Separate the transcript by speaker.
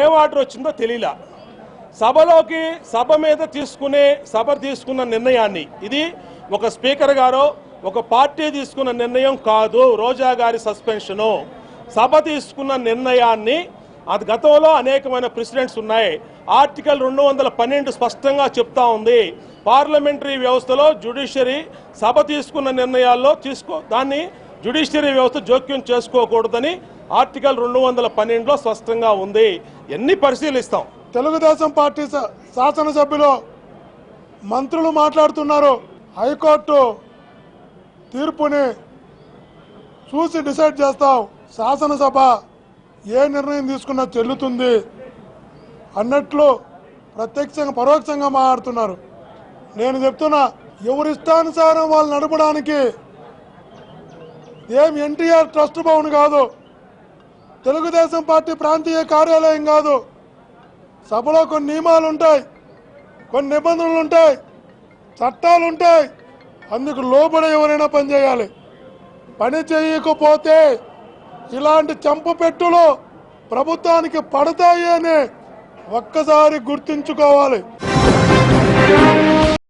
Speaker 1: ఏం ఆర్డర్ వచ్చిందో తెలియలా. సభలోకి సభ మీద తీసుకున్న నిర్ణయాన్ని, ఇది ఒక స్పీకర్ గారో ఒక పార్టీ తీసుకున్న నిర్ణయం కాదు. రోజా గారి సస్పెన్షను సభ తీసుకున్న నిర్ణయాన్ని, అది గతంలో అనేకమైన ప్రెసిడెంట్స్ ఉన్నాయి. ఆర్టికల్ 212 స్పష్టంగా చెప్తా ఉంది, పార్లమెంటరీ వ్యవస్థలో జ్యుడిషియరీ సభ తీసుకున్న నిర్ణయాల్లో దాన్ని జ్యుడిషియరీ వ్యవస్థ జోక్యం చేసుకోకూడదని ఆర్టికల్ 212లో స్పష్టంగా ఉంది. ఎన్ని పరిశీలిస్తాం.
Speaker 2: తెలుగుదేశం పార్టీ శాసనసభ్యులు మంత్రులు మాట్లాడుతున్నారు. హైకోర్టు తీర్పుని చూసి డిసైడ్ చేస్తాం, శాసనసభ ఏ నిర్ణయం తీసుకున్నా చెల్లుతుంది అన్నట్లు ప్రత్యక్షంగా పరోక్షంగా మాట్లాడుతున్నారు. నేను చెప్తున్నా, ఎవరిష్టానుసారం వాళ్ళు నడపడానికి ఏం ఎన్టీఆర్ ట్రస్ట్ భవన్ కాదు, తెలుగుదేశం పార్టీ ప్రాంతీయ కార్యాలయం కాదు. సభలో కొన్ని నియమాలు ఉంటాయి, కొన్ని నిబంధనలు ఉంటాయి, చట్టాలు ఉంటాయి. అందుకు లోబడి ఎవరైనా పనిచేయాలి. పని చేయకపోతే ఇలాంటి చంపపెట్టులు ప్రభుత్వానికి పడతాయి అని ఒక్కసారి గుర్తుంచుకోవాలి.